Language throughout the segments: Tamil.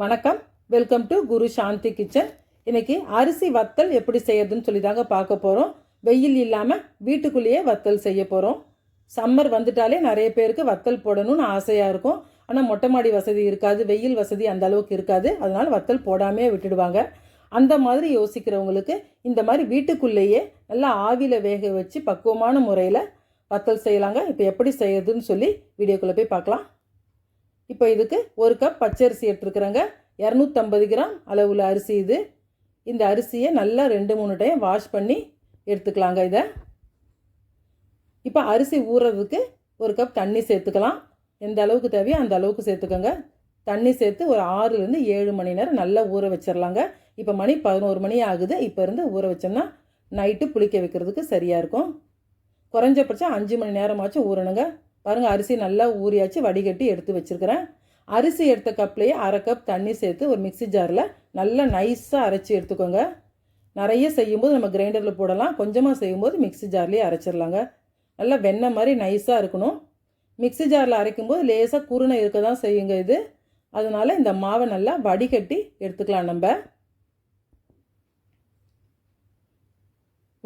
வணக்கம், welcome to Guru Shanti kitchen. இன்னைக்கு அரிசி வத்தல் எப்படி செய்யறதுன்னு சொல்லி தாங்க பார்க்க போகிறோம். வெயில் இல்லாமல் வீட்டுக்குள்ளேயே வத்தல் செய்ய போகிறோம். சம்மர் வந்துட்டாலே நிறைய பேருக்கு வத்தல் போடணும்னு ஆசையாக இருக்கும். ஆனால் மொட்டை மாடி வசதி இருக்காது, வெயில் வசதி அந்த அளவுக்கு இருக்காது. அதனால் வத்தல் போடாமே விட்டுடுவாங்க. அந்த மாதிரி யோசிக்கிறவங்களுக்கு இந்த மாதிரி வீட்டுக்குள்ளேயே நல்லா ஆவியில் வேக வச்சு பக்குவமான முறையில் வத்தல் செய்யலாங்க. இப்போ எப்படி செய்யறதுன்னு சொல்லி வீடியோக்குள்ளே போய் பார்க்கலாம். இப்போ இதுக்கு ஒரு கப் பச்சரிசி எடுத்துருக்குறேங்க. 250 கிராம் அளவுள்ள அரிசி இது. இந்த அரிசியை நல்லா 2-3 டைம் வாஷ் பண்ணி எடுத்துக்கலாங்க. இதை இப்போ அரிசி ஊறுறதுக்கு ஒரு கப் தண்ணி சேர்த்துக்கலாம். எந்த அளவுக்கு தேவையோ அந்த அளவுக்கு சேர்த்துக்கோங்க. தண்ணி சேர்த்து ஒரு 6-7 மணி நேரம் நல்லா ஊற வச்சிடலாங்க. இப்போ மணி 11 மணி ஆகுது. இப்போ இருந்து ஊற வச்சோம்னா நைட்டு புளிக்க வைக்கிறதுக்கு சரியாக இருக்கும். குறைஞ்சபட்சம் 5 மணி நேரமாச்சும் ஊறணுங்க. பாருங்கள், அரிசி நல்லா ஊறியாச்சு, வடிகட்டி எடுத்து வச்சுருக்கிறேன். அரிசி எடுத்த கப்லேயே அரை கப் தண்ணி சேர்த்து ஒரு மிக்சி ஜாரில் நல்லா நைஸாக அரைச்சி எடுத்துக்கோங்க. நிறைய செய்யும்போது நம்ம கிரைண்டரில் போடலாம், கொஞ்சமாக செய்யும்போது மிக்சி ஜார்லேயே அரைச்சிடலாங்க. நல்லா வெண்ணெய் மாதிரி நைஸாக இருக்கணும். மிக்சி ஜாரில் அரைக்கும்போது லேசாக குருணை இருக்க தான் செய்யுங்க இது. அதனால் இந்த மாவை நல்லா வடிகட்டி எடுத்துக்கலாம். நம்ம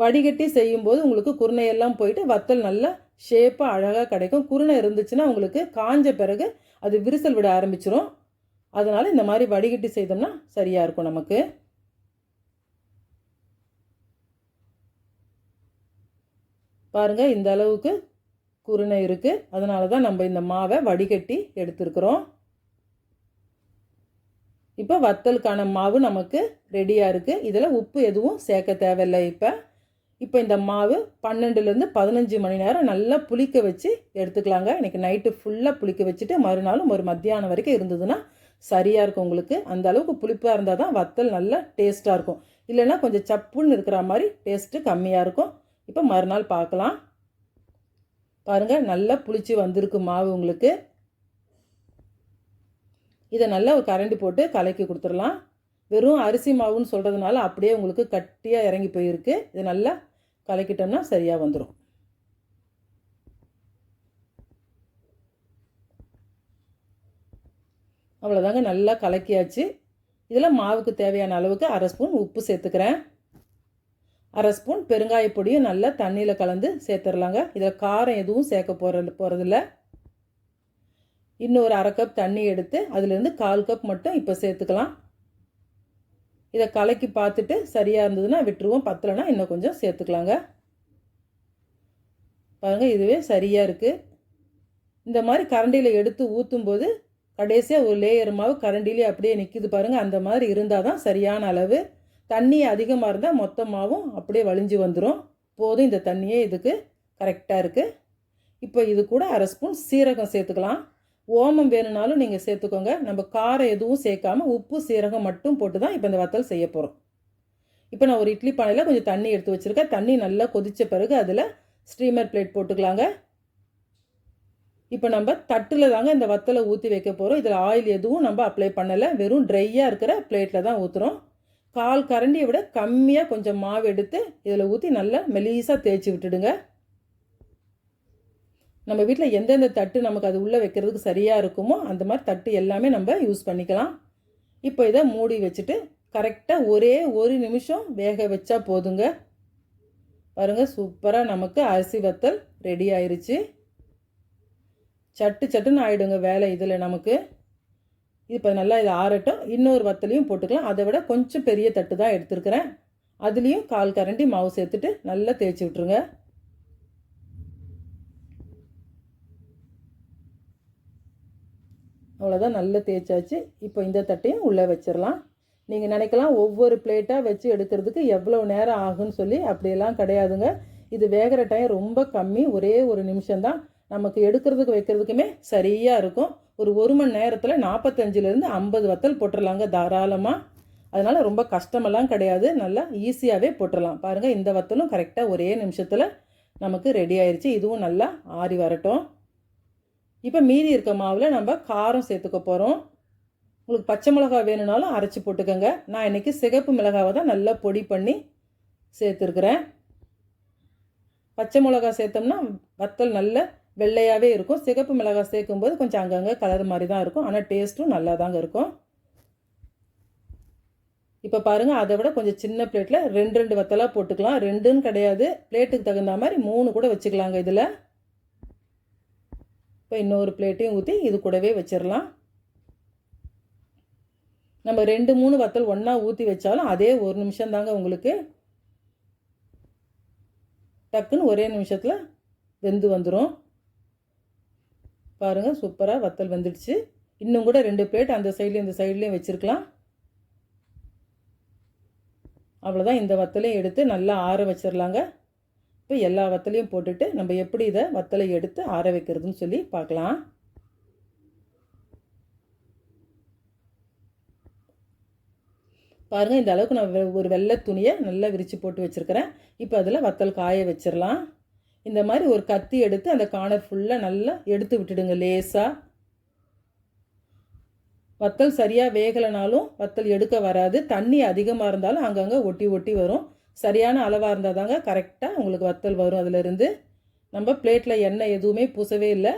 வடிகட்டி செய்யும்போது உங்களுக்கு குருணையெல்லாம் போயிட்டு வத்தல் நல்லா ஷேப்பாக அழகாக கிடைக்கும். குருணை இருந்துச்சுன்னா உங்களுக்கு காஞ்ச பிறகு அது விரிசல் விட ஆரம்பிச்சிடும். அதனால் இந்த மாதிரி வடிகட்டி செய்தோம்னா சரியாக இருக்கும் நமக்கு. பாருங்கள், இந்த அளவுக்கு குருணை இருக்குது. அதனால தான் நம்ம இந்த மாவை வடிகட்டி எடுத்துருக்குறோம். இப்போ வத்தலுக்கான மாவு நமக்கு ரெடியாக இருக்குது. இதில் உப்பு எதுவும் சேர்க்க தேவையில்லை. இப்போ இந்த மாவு 12லேருந்து 15 மணி நேரம் நல்லா புளிக்க வச்சு எடுத்துக்கலாங்க. இன்றைக்கி நைட்டு ஃபுல்லாக புளிக்க வச்சுட்டு மறுநாளும் ஒரு மத்தியானம் வரைக்கும் இருந்ததுன்னா சரியாக இருக்கும் உங்களுக்கு. அந்த அளவுக்கு புளிப்பாக இருந்தால் தான் வத்தல் நல்லா டேஸ்ட்டாக இருக்கும். இல்லைன்னா கொஞ்சம் சப்புன்னு இருக்கிற மாதிரி டேஸ்ட்டு கம்மியாக இருக்கும். இப்போ மறுநாள் பார்க்கலாம். பாருங்கள், நல்லா புளிச்சு வந்திருக்கு மாவு உங்களுக்கு. இதை நல்லா ஒரு கரண்டி போட்டு கலக்கி கொடுத்துடலாம். வெறும் அரிசி மாவுன்னு சொல்கிறதுனால அப்படியே உங்களுக்கு கட்டியாக இறங்கி போயிருக்கு. இது நல்லா கலக்கிட்டோம்னா சரியாக வந்துடும். அவ்வளோதாங்க, நல்லா கலக்கியாச்சு. இதில் மாவுக்கு தேவையான அளவுக்கு அரை ஸ்பூன் உப்பு சேர்த்துக்கிறேன். அரை ஸ்பூன் பெருங்காய பொடியும் நல்லா தண்ணியில் கலந்து சேர்த்துடலாங்க. இதில் காரம் எதுவும் சேர்க்க போகிறதில்ல. இன்னொரு அரை கப் தண்ணி எடுத்து அதுலேருந்து 1/4 கப் மட்டும் இப்போ சேர்த்துக்கலாம். இதை கலக்கி பார்த்துட்டு சரியாக இருந்ததுன்னா விட்டுருவோம், பத்தலைன்னா இன்னும் கொஞ்சம் சேர்த்துக்கலாங்க. பாருங்கள், இதுவே சரியாக இருக்குது. இந்த மாதிரி கரண்டியில் எடுத்து ஊற்றும்போது கடைசியாக ஒரு லேயர் மாவு கரண்டிலே அப்படியே நிற்கிது பாருங்கள். அந்த மாதிரி இருந்தால் தான் சரியான அளவு. தண்ணி அதிகமாக இருந்தால் மொத்தமாகவும் அப்படியே வழிஞ்சு வந்துடும். போதும், இந்த தண்ணியே இதுக்கு கரெக்டாக இருக்குது. இப்போ இது கூட அரை ஸ்பூன் சீரகம் சேர்த்துக்கலாம். ஓமம் வேணும்னாலும் நீங்கள் சேர்த்துக்கோங்க. நம்ம காரம் எதுவும் சேர்க்காமல் உப்பு சீரகம் மட்டும் போட்டு தான் இப்போ இந்த வத்தல் செய்ய போகிறோம். இப்போ நான் ஒரு இட்லி பானையில் கொஞ்சம் தண்ணி எடுத்து வச்சுருக்கேன். தண்ணி நல்லா கொதித்த பிறகு அதில் ஸ்டீமர் பிளேட் போட்டுக்கலாங்க. இப்போ நம்ம தட்டில் தாங்க இந்த வத்தலை ஊற்றி வைக்க போகிறோம். இதில் ஆயில் எதுவும் நம்ம அப்ளை பண்ணலை, வெறும் ட்ரையாக இருக்கிற பிளேட்டில் தான் ஊற்றுறோம். 1/4 கரண்டியை விட கம்மியாக கொஞ்சம் மாவு எடுத்து இதில் ஊற்றி நல்லா மெலீஸாக தேய்ச்சி விட்டுடுங்க. நம்ம வீட்டில் எந்தெந்த தட்டு நமக்கு அது உள்ளே வைக்கிறதுக்கு சரியாக இருக்குமோ அந்த மாதிரி தட்டு எல்லாமே நம்ம யூஸ் பண்ணிக்கலாம். இப்போ இதை மூடி வச்சுட்டு கரெக்டாக ஒரே 1 நிமிஷம் வேக வச்சா போதுங்க. பாருங்கள், சூப்பராக நமக்கு அரிசி வத்தல் ரெடி ஆயிடுச்சு. சட்டுன்னு ஆகிடுங்க வேலை இதில் நமக்கு. இப்போ நல்லா இதை ஆறட்டும். இன்னொரு வத்தலையும் போட்டுக்கலாம். அதை விட கொஞ்சம் பெரிய தட்டு தான் எடுத்துருக்கிறேன். அதுலேயும் 1/4 கரண்டி மாவு சேர்த்துட்டு நல்லா தேய்ச்சி விட்ருங்க. அவ்வளோதான், நல்லா தேய்ச்சாச்சு. இப்போ இந்த தட்டையும் உள்ளே வச்சிடலாம். நீங்கள் நினைக்கலாம் ஒவ்வொரு பிளேட்டாக வச்சு எடுக்கிறதுக்கு எவ்வளோ நேரம் ஆகுன்னு சொல்லி. அப்படியெல்லாம் கிடையாதுங்க. இது வேகிற டைம் ரொம்ப கம்மி, ஒரே 1 நிமிஷம்தான். நமக்கு எடுக்கிறதுக்கு வைக்கிறதுக்குமே சரியாக இருக்கும். ஒரு 1 மணி நேரத்தில் 45லேருந்து 50 வத்தல் போட்டுடலாங்க தாராளமாக. அதனால் ரொம்ப கஷ்டமெல்லாம் கிடையாது, நல்லா ஈஸியாகவே போட்டுடலாம். பாருங்கள், இந்த வத்தலும் கரெக்டாக ஒரே நிமிஷத்தில் நமக்கு ரெடி ஆயிடுச்சு. இதுவும் நல்லா ஆறி வரட்டும். இப்போ மீதி இருக்க மாவில் நம்ம காரம் சேர்த்துக்க போகிறோம். உங்களுக்கு பச்சை மிளகாய் வேணும்னாலும் அரைச்சி போட்டுக்கோங்க. நான் இன்றைக்கி சிகப்பு மிளகாவை தான் நல்லா பொடி பண்ணி சேர்த்துருக்குறேன். பச்சை மிளகாய் சேர்த்தோம்னா வத்தல் நல்ல வெள்ளையாகவே இருக்கும். சிகப்பு மிளகாய் சேர்க்கும்போது கொஞ்சம் அங்கங்கே கலர் மாதிரி தான் இருக்கும், ஆனால் டேஸ்ட்டும் நல்லா தாங்க இருக்கும். இப்போ பாருங்கள், அதை விட கொஞ்சம் சின்ன பிளேட்டில் 2 வத்தலாக போட்டுக்கலாம். 2ன்னு கிடையாது, பிளேட்டுக்கு தகுந்த மாதிரி 3 கூட வச்சுக்கலாங்க இதில். இப்போ இன்னொரு பிளேட்டையும் ஊற்றி இது கூடவே வச்சிடலாம். நம்ம 2-3 வத்தல் ஒன்றா ஊற்றி வச்சாலும் அதே 1 நிமிஷம் தாங்க உங்களுக்கு. டக்குன்னு ஒரே நிமிஷத்தில் வெந்து வந்துடும். பாருங்கள், சூப்பராக வத்தல் வெந்துடுச்சு. இன்னும் கூட 2 பிளேட் அந்த சைட்லேயும் இந்த சைட்லேயும் வச்சுருக்கலாம். அவ்வளோதான். இந்த வத்தலையும் எடுத்து நல்லா ஆற வச்சிடலாங்க. இப்போ எல்லா வத்தலையும் போட்டுட்டு நம்ம எப்படி இதை வத்தலை எடுத்து ஆற வைக்கிறதுன்னு சொல்லி பார்க்கலாம். பாருங்கள், இந்த அளவுக்கு நான் ஒரு வெள்ளை துணியை நல்லா விரித்து போட்டு வச்சுருக்கிறேன். இப்போ அதில் வத்தல் காய வச்சிடலாம். இந்த மாதிரி ஒரு கத்தி எடுத்து அந்த கார்னர் ஃபுல்லாக நல்லா எடுத்து விட்டுடுங்க லேசாக. வத்தல் சரியாக வேகலைனாலும் வத்தல் எடுக்க வராது. தண்ணி அதிகமாக இருந்தாலும் அங்கங்கே ஒட்டி ஒட்டி வரும். சரியான அளவாக இருந்தால் தாங்க கரெக்டாக உங்களுக்கு வத்தல் வரும். அதிலிருந்து நம்ம பிளேட்டில் எண்ணெய் எதுவுமே பூசவே இல்லை.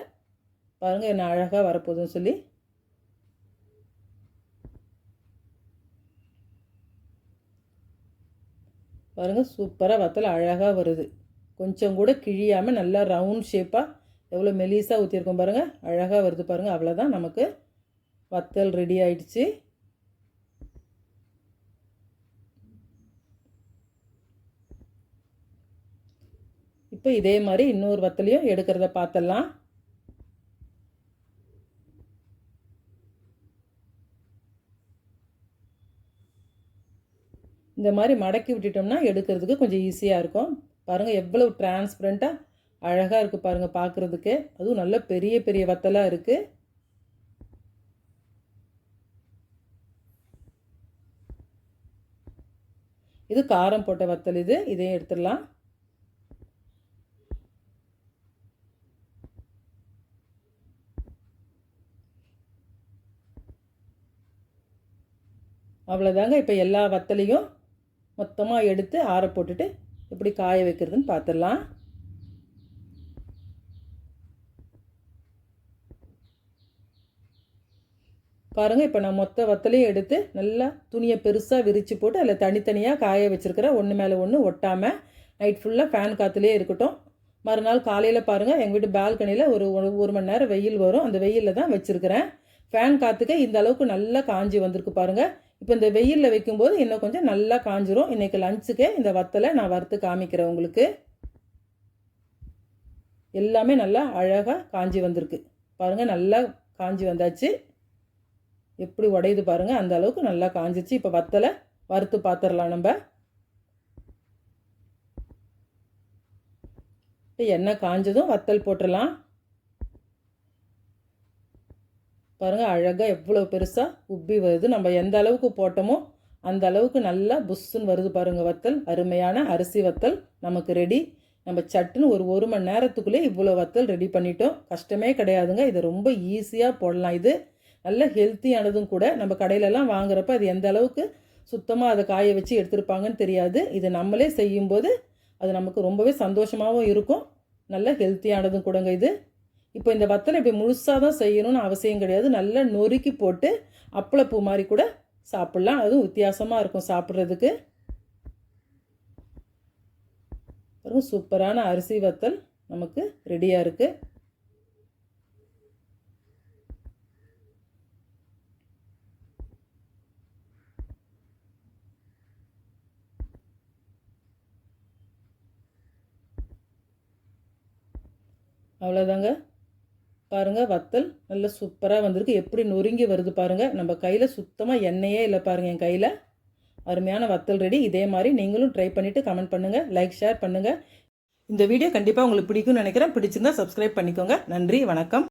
பாருங்கள் என்ன அழகாக வரப்போகுதுன்னு சொல்லி. பாருங்கள், சூப்பராக வத்தல் அழகாக வருது. கொஞ்சம் கூட கிழியாமல் நல்லா ரவுண்ட் ஷேப்பாக எவ்வளோ மெலிசாக ஊற்றிருக்கோம் பாருங்கள், அழகாக வருது பாருங்கள். அவ்வளோதான், நமக்கு வத்தல் ரெடி ஆயிடுச்சு. இப்போ இதே மாதிரி இன்னொரு வத்தலையும் எடுக்கிறத பார்த்துடலாம். இந்த மாதிரி மடக்கி விட்டுட்டோம்னா எடுக்கிறதுக்கு கொஞ்சம் ஈஸியாக இருக்கும். பாருங்கள், எவ்வளவு டிரான்ஸ்பரண்ட்டாக அழகாக இருக்குது பாருங்கள் பார்க்குறதுக்கு. அதுவும் நல்ல பெரிய பெரிய வத்தலாக இருக்குது. இது காரம் போட்ட வத்தல். இதையும் எடுத்துடலாம். அவ்வளோதாங்க. இப்போ எல்லா வத்தலையும் மொத்தமாக எடுத்து ஆற போட்டுட்டு எப்படி காய வைக்கிறதுன்னு பார்த்துடலாம். பாருங்கள், இப்போ நான் மொத்த வத்தலையும் எடுத்து நல்லா துணியை பெருசாக விரித்து போட்டு அதில் தனித்தனியாக காய வச்சுருக்கிறேன். ஒன்று மேலே ஒன்று ஒட்டாமல் நைட் ஃபுல்லாக ஃபேன் காற்றுலேயே இருக்கட்டும். மறுநாள் காலையில் பாருங்கள், எங்கள் வீட்டு பால்கனியில் ஒரு மணி நேரம் வெயில் வரும். அந்த வெயிலில் தான் வச்சுருக்கிறேன். ஃபேன் காற்றுக்கு இந்த அளவுக்கு நல்லா காஞ்சி வந்திருக்கு பாருங்கள். இப்போ இந்த வெயிலில் வைக்கும்போது இன்னும் கொஞ்சம் நல்லா காஞ்சிரும். இன்றைக்கி லஞ்சுக்கு இந்த வத்தலை நான் வறுத்து காமிக்கிறேன் உங்களுக்கு. எல்லாமே நல்லா அழகாக காஞ்சி வந்திருக்கு பாருங்கள். நல்லா காஞ்சி வந்தாச்சு. எப்படி உடையுது பாருங்கள், அந்த அளவுக்கு நல்லா காஞ்சிச்சு. இப்போ வத்தலை வறுத்து பார்த்துடலாம் நம்ம. இப்போ எண்ணெய் காஞ்சதும் வத்தல் போட்டுடலாம். பாருங்கள், அழகாக எவ்வளோ பெருசாக உப்பி வருது. நம்ம எந்த அளவுக்கு போட்டோமோ அந்த அளவுக்கு நல்லா புஷ்ஷுன்னு வருது பாருங்கள் வத்தல். அருமையான அரிசி வத்தல் நமக்கு ரெடி. நம்ம சட்டுன்னு ஒரு மணி நேரத்துக்குள்ளே இவ்வளோ வத்தல் ரெடி பண்ணிட்டோம். கஷ்டமே கிடையாதுங்க. இதை ரொம்ப ஈஸியாக போடலாம். இது நல்ல ஹெல்த்தியானதும் கூட. நம்ம கடையிலலாம் வாங்குறப்ப அது எந்த அளவுக்கு சுத்தமாக அதை காய வச்சு எடுத்துருப்பாங்கன்னு தெரியாது. இது நம்மளே செய்யும்போது அது நமக்கு ரொம்பவே சந்தோஷமாகவும் இருக்கும். நல்ல ஹெல்த்தியானதும் கூடங்க இது. இப்போ இந்த வத்தலை இப்படி முழுசாக தான் செய்யணும்னு அவசியம் கிடையாது. நல்லா நொறுக்கி போட்டு அப்பளப்பூ மாதிரி கூட சாப்பிட்லாம். அதுவும் வித்தியாசமாக இருக்கும் சாப்பிட்றதுக்கு. சூப்பரான அரிசி வத்தல் நமக்கு ரெடியாக இருக்குது. அவ்வளோதாங்க. பாருங்கள், வத்தல் நல்லா சூப்பராக வந்திருக்கு. எப்படி நொறுங்கி வருது பாருங்கள். நம்ம கையில் சுத்தமாக எண்ணெயே இல்லை பாருங்கள் என் கையில். அருமையான வத்தல் ரெடி. இதே மாதிரி நீங்களும் ட்ரை பண்ணிவிட்டு கமெண்ட் பண்ணுங்கள், லைக் ஷேர் பண்ணுங்கள். இந்த வீடியோ கண்டிப்பாக உங்களுக்கு பிடிக்கும்னு நினைக்கிறேன். பிடிச்சிருந்தா சப்ஸ்கிரைப் பண்ணிக்கோங்க. நன்றி, வணக்கம்.